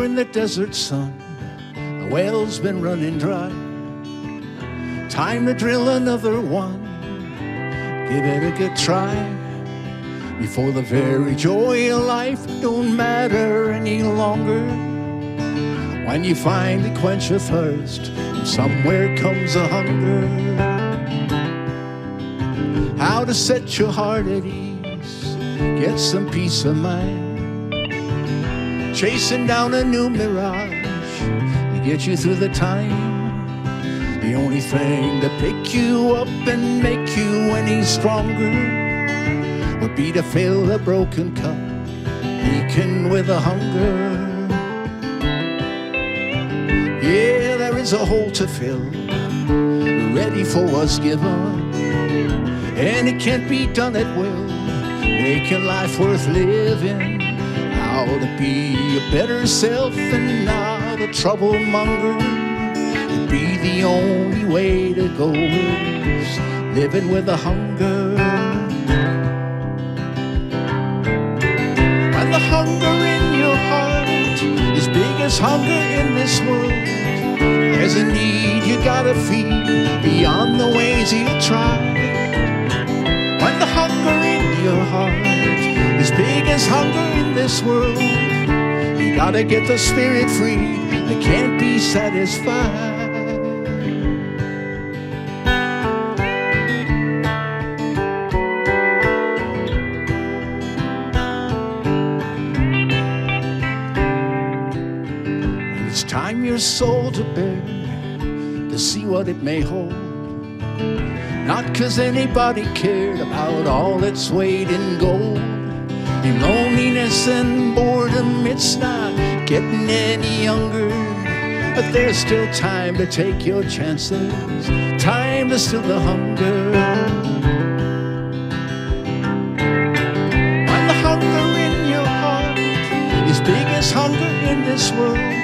in the desert sun, the well's been running dry. Time to drill another one, give it a good try, before the very joy of life don't matter any longer. When you finally quench your thirst, and somewhere comes a hunger. How to set your heart at ease, get some peace of mind, chasing down a new mirage to get you through the time. The only thing to pick you up and make you any stronger would be to fill a broken cup, leaking with a hunger. Yeah, there is a hole to fill, ready for what's given, and it can't be done at will, making life worth living. How to be a better self and not a troublemonger, to be the only way to go is living with a hunger. And the hunger in your heart is big as hunger in this world. There's a need you gotta feed beyond the ways you try. When the hunger in your heart is big as hunger in this world, you gotta get the spirit free that can't be satisfied. It's time your soul to bear, to see what it may hold. Not 'cause anybody cared about all its weight in gold. In loneliness and boredom, it's not getting any younger. But there's still time to take your chances, time to still the hunger. When the hunger in your heart is big as hunger in this world,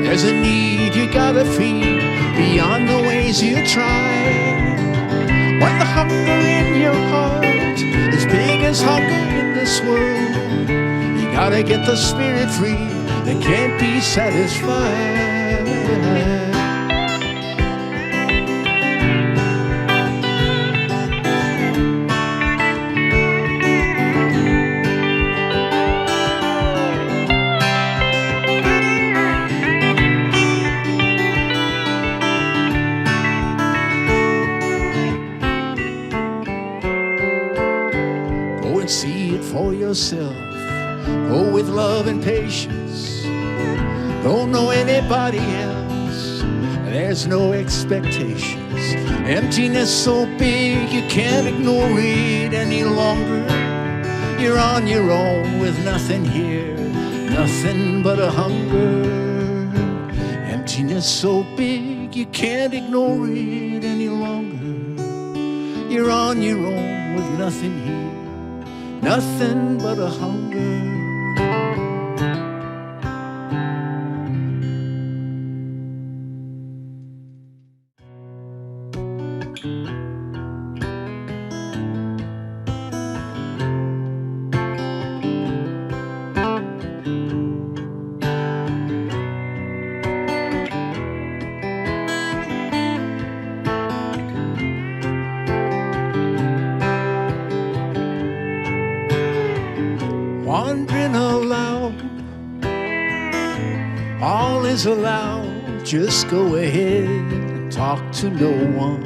there's a need you gotta feed beyond the ways you try. When the hunger in your heart is big as hunger in this world, you gotta get the spirit free that can't be satisfied. See it for yourself. Go with love and patience. Don't know anybody else. There's no expectations. Emptiness so big you can't ignore it any longer. You're on your own with nothing here, nothing but a hunger. Emptiness so big you can't ignore it any longer. You're on your own with nothing here, nothing but a hunger. Wandering aloud, all is allowed. Just go ahead and talk to no one.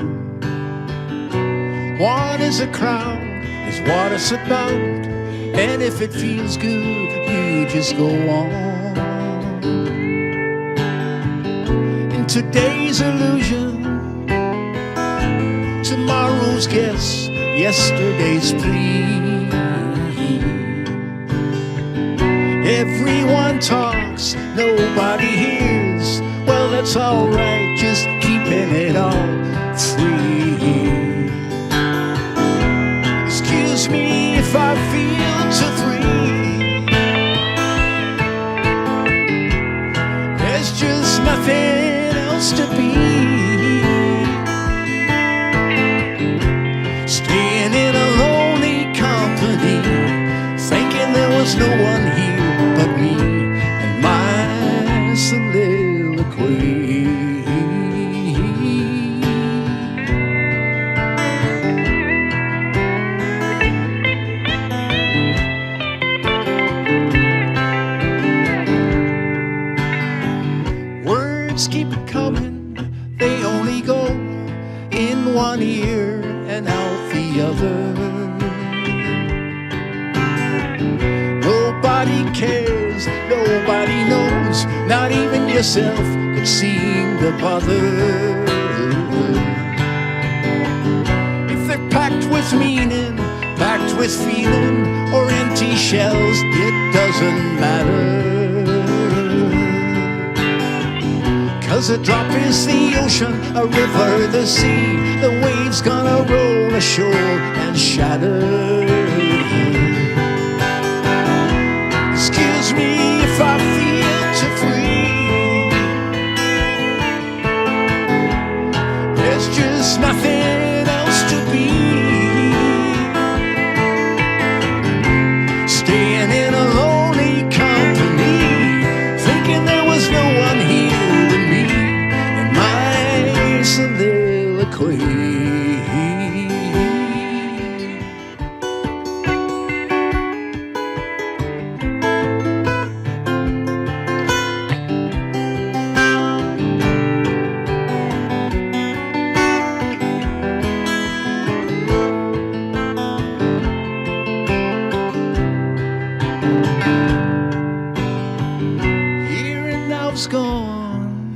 One is a crowd, is what it's about. And if it feels good, you just go on. In today's illusion, tomorrow's guess, yesterday's plea. Everyone talks, nobody hears. Well, that's alright, just keeping it all free. Excuse me if I feel too free. There's just nothing else to be. Staying in a lonely company, thinking there was no one here but me and my Words keep coming, they only go in one ear and out the other. Nobody cares, nobody knows, not even yourself could seem to bother. If they're packed with meaning, packed with feeling, or empty shells, it doesn't matter. 'Cause a drop is the ocean, a river the sea, the waves gonna roll ashore and shatter. Excuse me if I feel too free, there's just nothing else to be. Staying in a lonely company, thinking there was no one here but me and my soliloquy. Gone,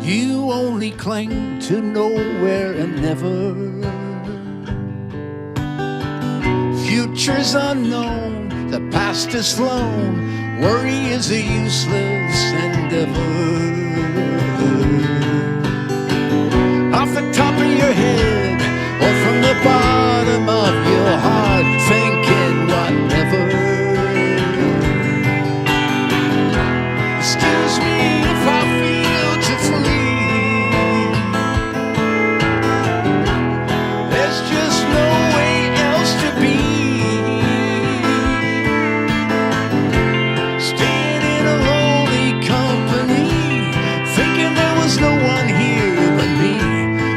you only cling to nowhere and never. Future's unknown, the past is flown, worry is a useless endeavor. Off the top of your head or from the bottom of your heart, thinking whatever. Excuse me if I feel too free, there's just no way else to be. Staying in a lonely company, thinking there was no one here but me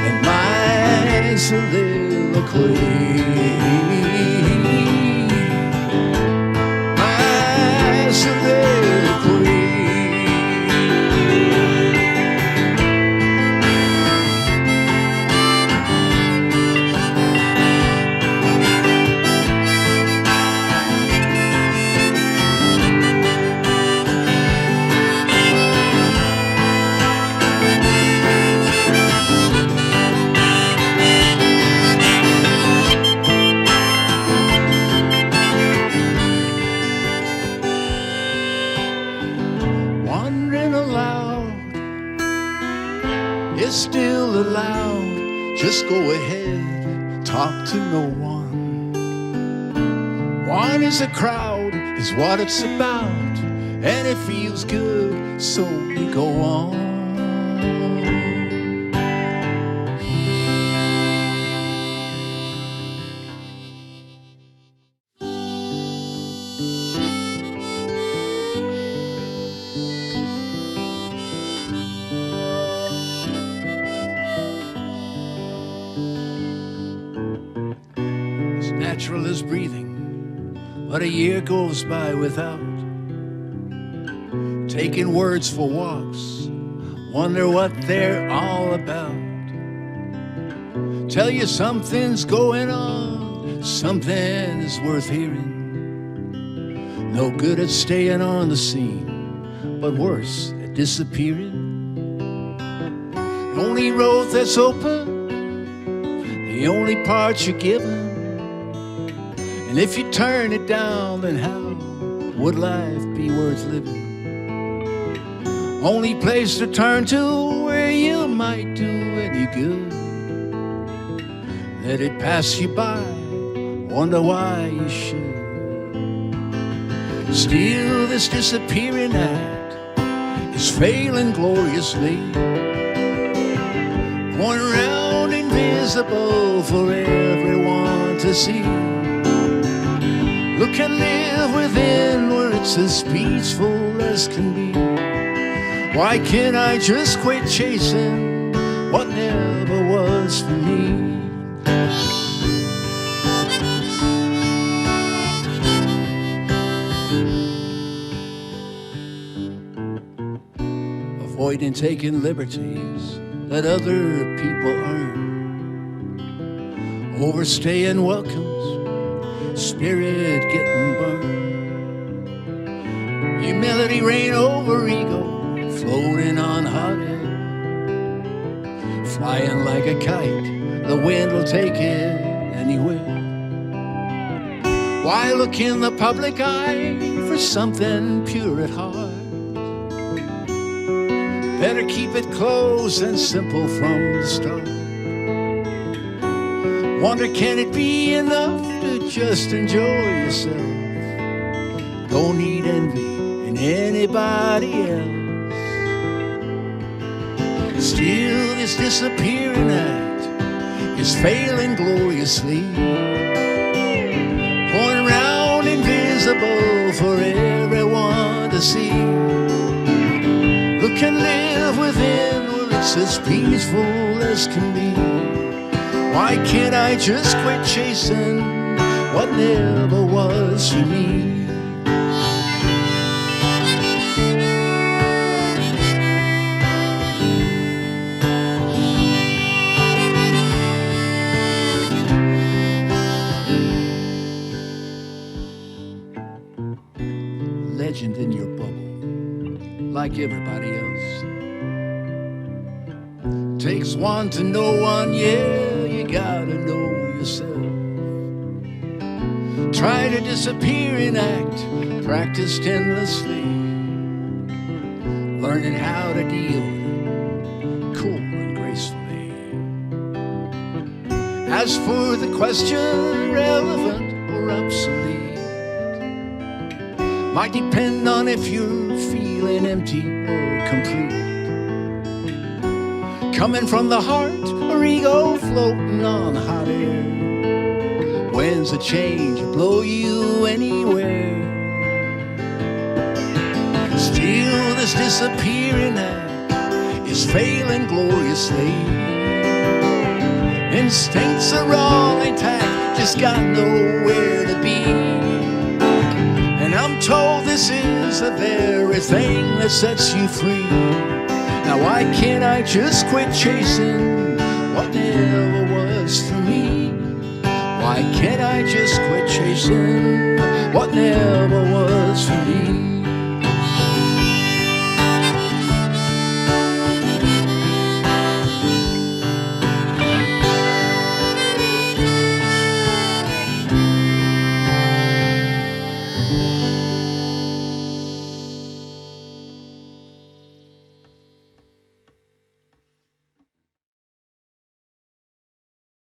and my soliloquy. My soliloquy. Wandering aloud is still allowed. Just go ahead, talk to no one. One is a crowd, is what it's about, and it feels good, so we go on. Natural as breathing, but a year goes by without taking words for walks, wonder what they're all about. Tell you something's going on, something is worth hearing. No good at staying on the scene, but worse at disappearing. The only road that's open, the only part you're given. And if you turn it down, then how would life be worth living? Only place to turn to where you might do any good. Let it pass you by, wonder why you should. Still this disappearing act is failing gloriously, going round invisible for everyone to see. Look and live within where it's as peaceful as can be. Why can't I just quit chasing what never was for me? Avoiding taking liberties that other people earn. Overstaying welcomes, spirit getting burned. Humility reign over ego, floating on hot air. Flying like a kite, the wind will take it anywhere. Why look in the public eye for something pure at heart? Better keep it close and simple from the start. Wonder, can it be enough to just enjoy yourself? Don't need envy in anybody else. Still, this disappearing act is failing gloriously, going round invisible for everyone to see. Look and live within where it's as peaceful as can be. Why can't I just quit chasing what never was for me? Legend in your bubble, like everybody else. Takes one to know one, yeah, you gotta know yourself. Try to disappear in act, practiced endlessly, learning how to deal cool and gracefully. As for the question, relevant or obsolete, might depend on if you're feeling empty or complete. Coming from the heart or ego floating on hot air. When's a change blow you anywhere? Still, this disappearing act is failing gloriously. Instincts are all intact, just got nowhere to be. And I'm told this is the very thing that sets you free. Now why can't I just quit chasing what never was for me? Why can't I just quit chasing